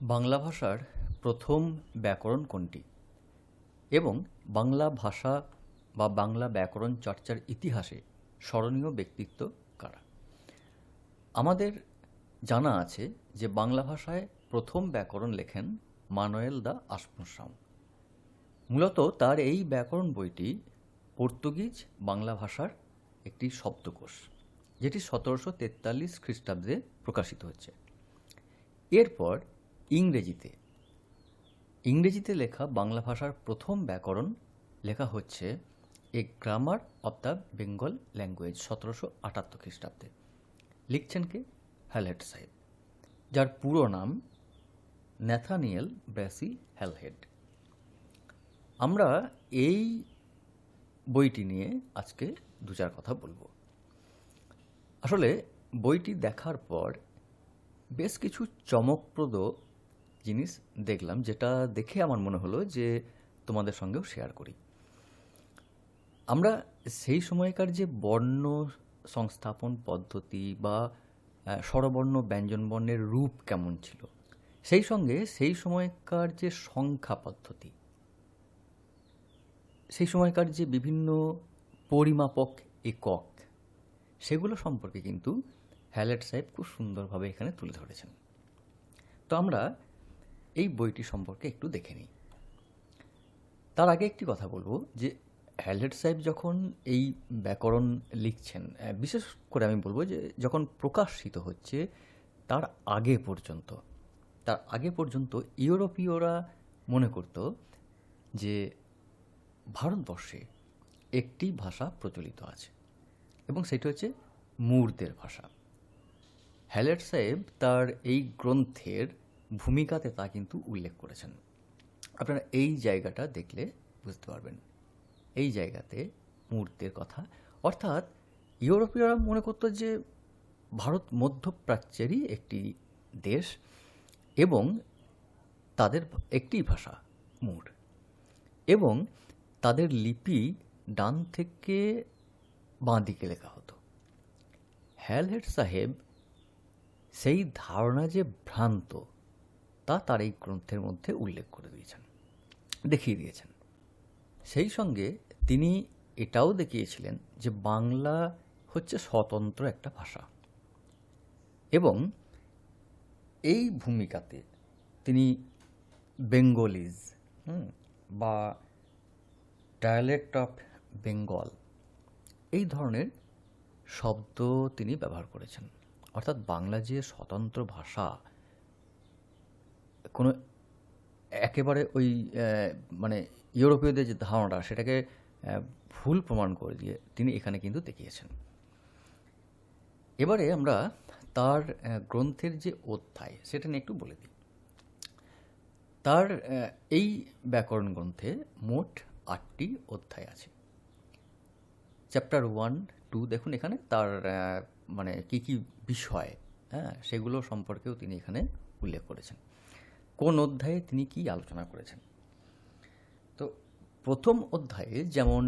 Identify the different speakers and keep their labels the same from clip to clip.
Speaker 1: বাংলা ভাষার প্রথম ব্যাকরণ কোনটি এবং বাংলা ভাষা বা বাংলা ব্যাকরণ চর্চার ইতিহাসে স্মরণীয় ব্যক্তিত্ব কারা? আমাদের জানা আছে যে বাংলা ভাষায় প্রথম ব্যাকরণ লেখেন মানুয়েল দা আসপুনসাম। মূলত তার এই ব্যাকরণ বইটি পর্তুগিজ বাংলা ভাষার একটি শব্দকোষ, যেটি 1743 খ্রিস্টাব্দে প্রকাশিত হচ্ছে। এরপর ইংরেজিতে লেখা বাংলা ভাষার প্রথম ব্যাকরণ লেখা হচ্ছে a grammar of the Bengal language 1778 খ্রিস্টাব্দে। লিখছেন কে? হ্যালহেড সাহেব, যার পুরো নাম ন্যাথানিয়েল ব্র্যাসি হ্যালহেড। আমরা এই বইটি নিয়ে আজকে দু চার কথা বলবো। আসলে বইটি দেখার পর বেশ কিছু চমকপ্রদ জিনিস দেখলাম, যেটা দেখে আমার মনে হলো যে তোমাদের সঙ্গেও শেয়ার করি। আমরা সেই সময়কার যে বর্ণ সংস্থাপন পদ্ধতি বা স্বরবর্ণ ব্যঞ্জনবর্ণের রূপ কেমন ছিল, সেই সঙ্গে সেই সময়কার যে সংখ্যা পদ্ধতি, সেই সময়কার যে বিভিন্ন পরিমাপক একক, সেগুলো সম্পর্কে কিন্তু হ্যালহেড সাহেব খুব সুন্দরভাবে এখানে তুলে ধরেছেন। তো আমরা এই বইটি সম্পর্কে একটু দেখে নিই। তার আগে একটি কথা বলবো যে হ্যালহেড সাহেব যখন এই ব্যাকরণ লিখছেন, বিশেষ করে আমি বলবো যে যখন প্রকাশিত হচ্ছে তার আগে পর্যন্ত ইউরোপীয়রা মনে করত যে ভারতবর্ষে একটি ভাষা প্রচলিত আছে এবং সেটি হচ্ছে মুরদের ভাষা। হ্যালহেড সাহেব তার এই গ্রন্থের ভূমিকাতে তা কিন্তু উল্লেখ করেছেন। আপনারা এই জায়গাটা দেখলে বুঝতে পারবেন। এই জায়গাতে মুহূর্তের কথা, অর্থাৎ ইউরোপীয়রা মনে করত যে ভারত মধ্যপ্রাচ্যেরই একটি দেশ এবং তাদের একটি ভাষা মুর, এবং তাদের লিপি ডান থেকে বাঁ দিকে লেখা হতো। হ্যালহেড সাহেব সেই ধারণা যে ভ্রান্ত, তা তার এই গ্রন্থের মধ্যে উল্লেখ করে দেখিয়ে দিয়েছেন। সেই সঙ্গে তিনি এটাও দেখিয়েছিলেন যে বাংলা হচ্ছে স্বতন্ত্র একটা ভাষা, এবং এই ভূমিকাতে তিনি বেঙ্গলিজ বা ডায়ালেক্ট অফ বেঙ্গল এই ধরনের শব্দ তিনি ব্যবহার করেছেন। অর্থাৎ বাংলা যে স্বতন্ত্র ভাষা, কোনো একেবারে ওই মানে ইউরোপীয়দের যে ধারণা, সেটাকে ভুল প্রমাণ করে দিয়ে তিনি এখানে কিন্তু দেখিয়েছেন। এবারে আমরা তার গ্রন্থের যে অধ্যায়, সেটা নিয়ে একটু বলে দিই। তার এই ব্যাকরণ গ্রন্থে মোট 8টি অধ্যায় আছে। চ্যাপ্টার 1, 2 দেখুন এখানে তার মানে কি কি বিষয়, সেগুলো সম্পর্কেও তিনি এখানে উল্লেখ করেছেন, কোন অধ্যায়ে তিনি কি আলোচনা করেছেন। তো প্রথম অধ্যায়ে যেমন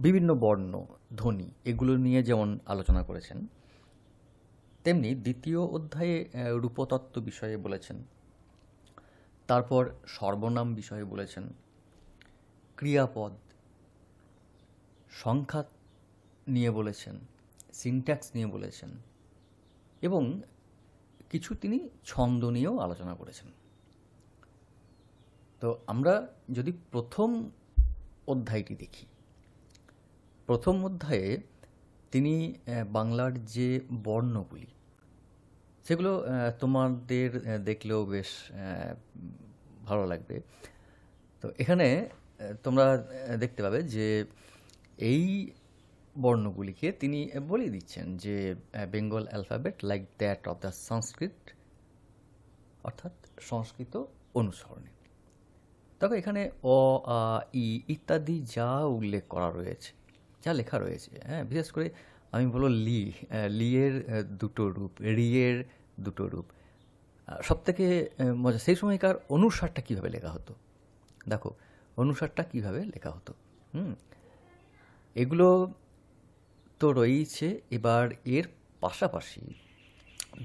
Speaker 1: বিভিন্ন বর্ণ, ধ্বনি, এগুলো নিয়ে যেমন আলোচনা করেছেন, তেমনি দ্বিতীয় অধ্যায়ে রূপতত্ত্ব বিষয়ে বলেছেন, তারপর সর্বনাম বিষয়ে বলেছেন, ক্রিয়াপদ, সংখ্যা নিয়ে বলেছেন, সিনট্যাক্স নিয়ে বলেছেন, এবং কিছু তিনি ছন্দ নিয়েও আলোচনা করেছেন। তো আমরা যদি প্রথম অধ্যায়টি দেখি, প্রথম অধ্যায়ে তিনি বাংলার যে বর্ণগুলি, সেগুলো তোমাদের দেখলেও বেশ ভালো লাগবে। তো এখানে তোমরা দেখতে পাবে যে এই বর্ণগুলিকে তিনি বলে দিচ্ছেন যে Bengal alphabet like that of the সংস্কৃত, অর্থাৎ সংস্কৃত অনুসরণে। তবে এখানে অ, আ, ই ইত্যাদি যা উল্লেখ করা রয়েছে, যা লেখা রয়েছে, বিশেষ করে আমি বলবো লি এর দুটো রূপ, রি এর দুটো রূপ, সবথেকে মজা সেই সময়কার অনুসারটা কীভাবে লেখা হতো। দেখো অনুসারটা কীভাবে লেখা হতো, এগুলো তো রয়েছে। এবার এর পাশাপাশি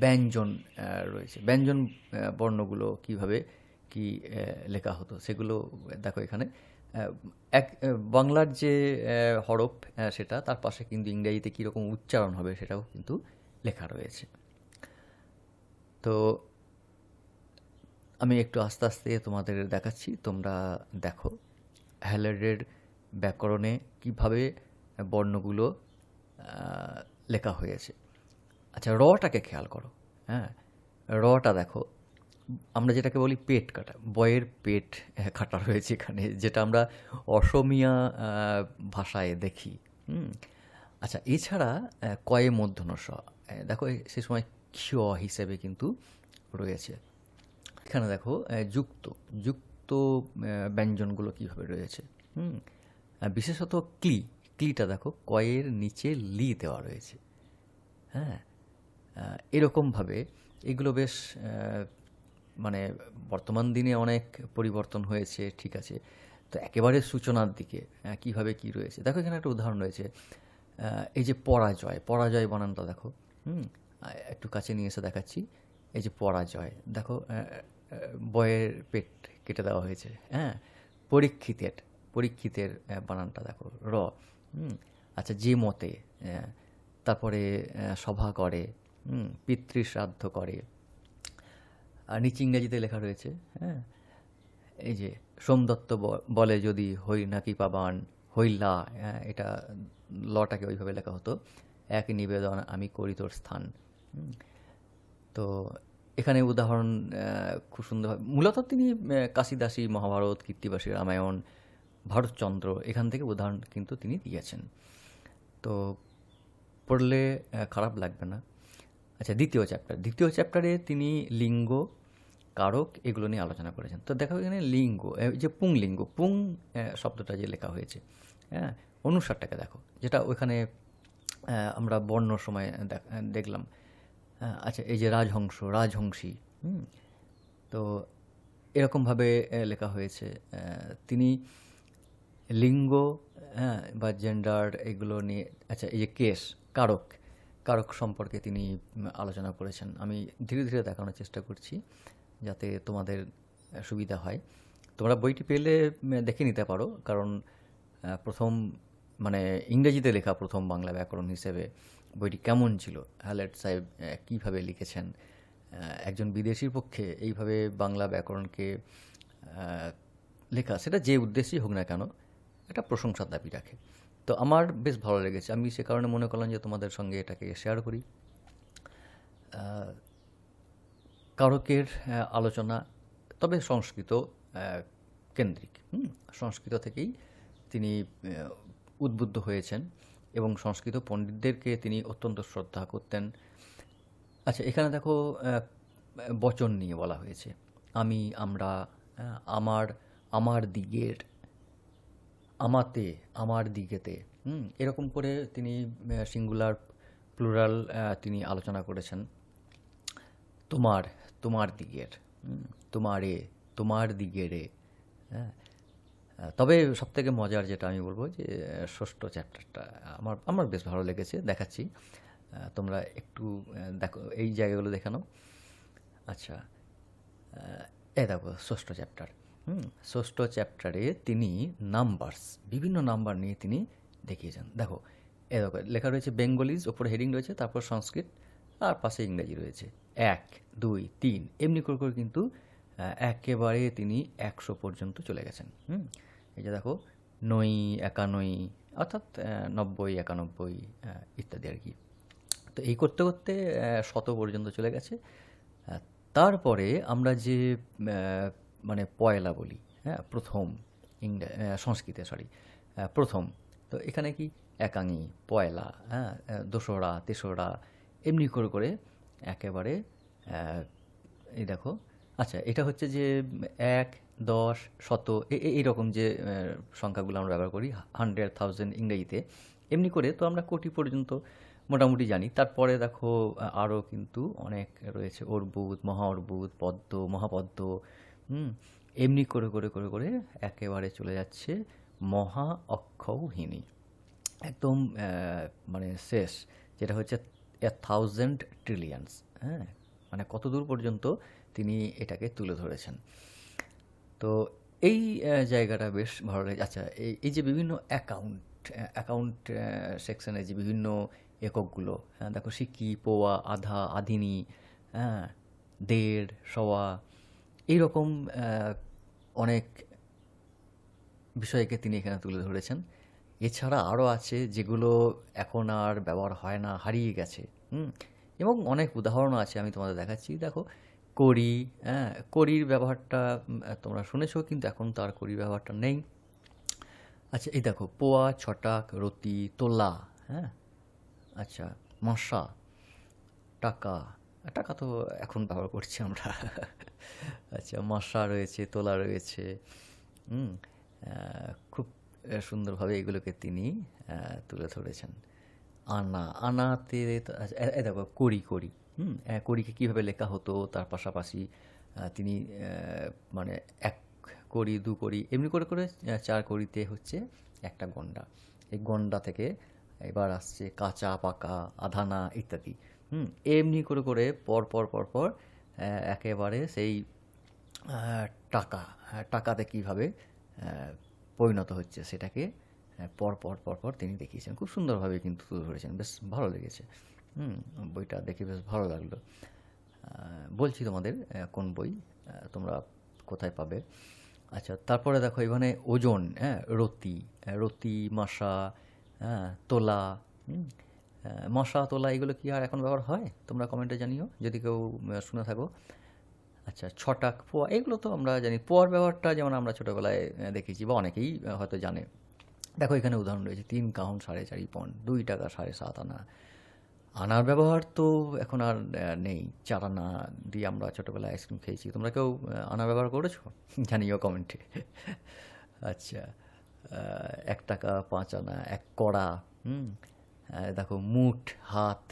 Speaker 1: ব্যঞ্জন রয়েছে। ব্যঞ্জন বর্ণগুলো কিভাবে কি লেখা হতো সেগুলো দেখো এখানে। বাংলার যে হরফ সেটা তার পাশে কিন্তু ইংরেজিতে কীরকম উচ্চারণ হবে সেটাও কিন্তু লেখা রয়েছে। তো আমি একটু আস্তে আস্তে তোমাদের দেখাচ্ছি, তোমরা দেখো হ্যালের ব্যাকরণে কিভাবে বর্ণগুলো লেখা হয়েছে। আচ্ছা, রটাকে খেয়াল করো। হ্যাঁ, রটা দেখো, আমরা যেটাকে বলি পেট কাটা, বয়ের পেট কাটা রয়েছে এখানে, যেটা আমরা অসমীয়া ভাষায় দেখি। আচ্ছা, এছাড়া কয়ে মূর্ধন্য ষ দেখো সে সময় ক্ষ হিসেবে কিন্তু রয়েছে। এখানে দেখো যুক্ত যুক্ত ব্যঞ্জনগুলো কীভাবে রয়েছে। বিশেষত ক্লিটা দেখো কয়ের নিচে লি দেওয়া রয়েছে। হ্যাঁ, এরকমভাবে এগুলো বেশ মানে বর্তমান দিনে অনেক পরিবর্তন হয়েছে, ঠিক আছে। তো একেবারে সূচনার দিকে কীভাবে কী রয়েছে দেখো, এখানে একটা উদাহরণ রয়েছে। এই যে পরাজয় বানানটা দেখো। একটু কাছে নিয়ে এসে দেখাচ্ছি। এই যে পরাজয় দেখো, বয়ের পেট কেটে দেওয়া হয়েছে। হ্যাঁ, পরীক্ষিতের বানানটা দেখো র। আচ্ছা, যে মতে, তারপরে সভা করে, পিতৃশ্রাদ্ধ করে, আর নিচে ইংরেজিতে লেখা রয়েছে। হ্যাঁ, এই যে সোমদত্ত বলে যদি হই নাকি পাবান হইলা, এটা লটাকে ওইভাবে লেখা হতো, এক নিবেদন আমি করি তোর স্থান। তো এখানে উদাহরণ খুব সুন্দরভাবে, মূলত তিনি কাশিদাসী, মহাভারত, কীর্তিবাসী রামায়ণ, ভারতচন্দ্র, এখান থেকে উদাহরণ কিন্তু তিনি দিয়েছেন। তো পড়লে খারাপ লাগবে না। আচ্ছা, দ্বিতীয় চ্যাপ্টারে তিনি লিঙ্গ, কারক এগুলো নিয়ে আলোচনা করেছেন। তো দেখো এখানে লিঙ্গ, যে পুংলিঙ্গ, পুং শব্দটা যে লেখা হয়েছে, হ্যাঁ, অনুসারটাকে দেখো, যেটা ওইখানে আমরা বর্ণ সময় দেখলাম। আচ্ছা, এই যে রাজহংসী, তো এরকমভাবে লেখা হয়েছে। তিনি লিঙ্গ বা জেন্ডার এগুলো নিয়ে, আচ্ছা এই যে কেস, কারক সম্পর্কে তিনি আলোচনা করেছেন। আমি ধীরে ধীরে দেখানোর চেষ্টা করছি যাতে তোমাদের সুবিধা হয়। তোমরা বইটি পেলে দেখে নিতে পারো, কারণ প্রথম মানে ইংরেজিতে লেখা প্রথম বাংলা ব্যাকরণ হিসেবে বইটি কেমন ছিল, হ্যালেট সাহেব কীভাবে লিখেছেন, একজন বিদেশির পক্ষে এইভাবে বাংলা ব্যাকরণকে লেখা, সেটা যে উদ্দেশ্যেই হোক না কেন, এটা প্রশংসার দাবি রাখে। তো আমার বেশ ভালো লেগেছে, আমি সে কারণে মনে করলাম যে তোমাদের সঙ্গে এটাকে শেয়ার করি। কারকের আলোচনা, তবে সংস্কৃত কেন্দ্রিক। সংস্কৃত থেকেই তিনি উদ্বুদ্ধ হয়েছেন এবং সংস্কৃত পণ্ডিতদেরকে তিনি অত্যন্ত শ্রদ্ধা করতেন। আচ্ছা, এখানে দেখো বচন নিয়ে বলা হয়েছে, আমি, আমরা, আমার দিগের, আমাতে, আমার দিগেতে, এরকম করে তিনি সিঙ্গুলার, প্লুরাল তিনি আলোচনা করেছেন। তোমার দিগের, তোমারে, তোমার দিগেরে। হ্যাঁ, তবে সবথেকে মজার যেটা আমি বলবো যে ষষ্ঠ চ্যাপ্টারটা আমার বেশ ভালো লেগেছে, দেখাচ্ছি। তোমরা একটু দেখো, এই জায়গাগুলো দেখে নাও। আচ্ছা, দেখো ষষ্ঠ চ্যাপ্টারে তিনি বিভিন্ন নাম্বার নিয়ে তিনি দেখিয়েছেন। দেখো দেখো লেখা রয়েছে বেঙ্গলিজ, ওপরে হেডিং রয়েছে, তারপর সংস্কৃত, আর পাশে ইংরেজি রয়েছে 1, 2, 3, এমনি করে করে কিন্তু একেবারে তিনি 100 পর্যন্ত চলে গেছেন। এই যে দেখো 9, 91, অর্থাৎ 90, 91 ইত্যাদি আর কি। তো এই করতে করতে 100 পর্যন্ত চলে গেছে। তারপরে আমরা যে মানে পয়লা বলি, হ্যাঁ, প্রথম, সংস্কৃতে প্রথম, তো এখানে কি একাঙি, পয়লা, হ্যাঁ, দোসরা, তেসরা, এমনি করে করে একেবারে এই দেখো। আচ্ছা, এটা হচ্ছে যে 1, 10, 100, এইরকম যে সংখ্যাগুলো আমরা ব্যবহার করি, 100, 1000 ইংরেজিতে, এমনি করে তো আমরা কোটি পর্যন্ত মোটামুটি জানি। তারপরে দেখো আরও কিন্তু অনেক রয়েছে, অর্বুদ, মহা অর্বুদ, পদ্ম, মহাপদ্ম, এমনি করে করে করে করে একেবারে চলে যাচ্ছে মহা অক্ষৌহিনী, একদম মানে শেষ, যেটা হচ্ছে 1000 ট্রিলিয়নস। হ্যাঁ, মানে কতদূর পর্যন্ত তিনি এটাকে তুলে ধরেছেন। তো এই জায়গাটা বেশ ভালো লাগে। আচ্ছা, এই যে বিভিন্ন অ্যাকাউন্ট সেকশনে যে বিভিন্ন এককগুলো, হ্যাঁ, দেখো সিকি, পোয়া, আধা, আধিনি, হ্যাঁ, দেড়, সওয়া, এইরকম অনেক বিষয়কে তিনি এখানে তুলে ধরেছেন। এছাড়া আরও আছে যেগুলো এখন আর ব্যবহার হয় না, হারিয়ে গেছে। হুম, এবং অনেক উদাহরণও আছে, আমি তোমাদের দেখাচ্ছি। দেখো কড়ি, হ্যাঁ, কড়ির ব্যবহারটা তোমরা শুনেছো, কিন্তু এখন তো আর কড়ির ব্যবহারটা নেই। আচ্ছা, এই দেখো পোয়া, ছটাক, রতি, তোলা, হ্যাঁ, আচ্ছা, মশা, টাকা। টাকা তো এখন ব্যবহার করছি আমরা। আচ্ছা, মশা রয়েছে, তোলা রয়েছে। হুম, খুব সুন্দরভাবে এগুলোকে তিনি তুলে ধরেছেন। আনাতে আচ্ছা, দেখো কড়ি, কড়িকে কীভাবে লেখা হতো, তার পাশাপাশি তিনি মানে ১ কড়ি, ২ কড়ি এমনি করে করে ৪ কড়িতে হচ্ছে একটা গন্ডা। এই গন্ডা থেকে এবার আসছে কাঁচা, পাকা, আধানা ইত্যাদি। এমনি করে করে পর একেবারে সেই টাকা, টাকাতে কীভাবে পরিণত হচ্ছে সেটাকে পর তিনি দেখিয়েছেন। খুব সুন্দরভাবে কিন্তু তুলে ধরেছেন, বেশ ভালো লেগেছে। বইটা দেখে বেশ ভালো লাগলো। বলছি তোমাদের কোন বই, তোমরা কোথায় পাবে। আচ্ছা, তারপরে দেখো এখানে ওজন, হ্যাঁ, রতি, মশা, হ্যাঁ, তোলা। মশা, তোলা এগুলো কি আর এখন ব্যবহার হয়? তোমরা কমেন্টে জানিও যদি কেউ শুনে থাকো। আচ্ছা, ছটাক, পোয়া এগুলো তো আমরা জানি। পোয়ার ব্যবহারটা যেমন আমরা ছোটোবেলায় দেখেছি, বা অনেকেই হয়তো জানে। দেখো এখানে উদাহরণ রয়েছে ৩ কাউন ৪.৫ পণ, ২ টাকা ৭.৫ আনা। আনার ব্যবহার তো এখন আর নেই। ৪ আনা দিয়ে আমরা ছোটোবেলায় আইসক্রিম খেয়েছি। তোমরা কেউ আনা ব্যবহার করেছো? জানিও কমেন্টে। আচ্ছা, ১ টাকা ৫ আনা, ১ কড়া, দেখো মুঠ, হাত,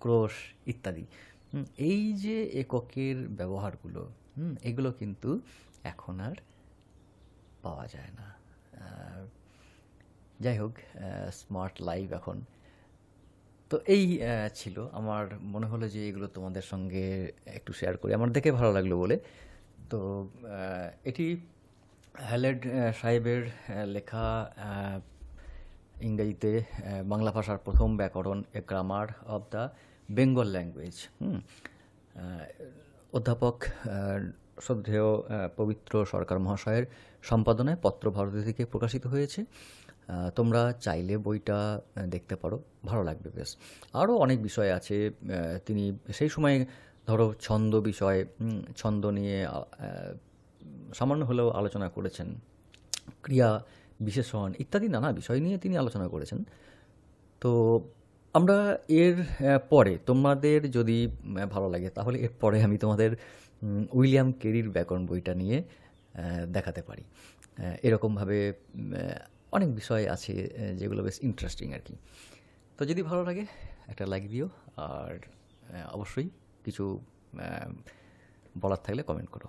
Speaker 1: ক্রোশ ইত্যাদি। এই যে এককের ব্যবহারগুলো, এগুলো কিন্তু এখন আর পাওয়া যায় না। যাই হোক, স্মার্ট লাইফ এখন। তো এই ছিল, আমার মনে হলো যে এগুলো তোমাদের সঙ্গে একটু শেয়ার করি, আমার দেখে ভালো লাগলো বলে। তো এটি হ্যালেড সাহেবের লেখা, ইংরেজিতে বাংলা ভাষার প্রথম ব্যাকরণ, a grammar of the Bengal language. অধ্যাপক শ্রদ্ধেয় পবিত্র সরকার মহাশয়ের সম্পাদনায় পত্রভারতী থেকে প্রকাশিত হয়েছে। তোমরা চাইলে বইটা দেখতে পারো, ভালো লাগবে বেশ। আরও অনেক বিষয় আছে। তিনি সেই সময় ধরো ছন্দ বিষয়, ছন্দ নিয়ে সামান্য হলেও আলোচনা করেছেন। ক্রিয়া, বিশেষণ ইত্যাদি নানা বিষয় নিয়ে তিনি আলোচনা করেছেন। তো আমরা এর পরে, তোমাদের যদি ভালো লাগে তাহলে এর পরে আমি তোমাদের উইলিয়াম কেরির ব্যাকরণ বইটা নিয়ে দেখাতে পারি। এরকমভাবে অনেক বিষয় আছে যেগুলো বেশ ইন্টারেস্টিং আর কি। তো যদি ভালো লাগে একটা লাইক দিও, আর অবশ্যই কিছু বলার থাকলে কমেন্ট করো।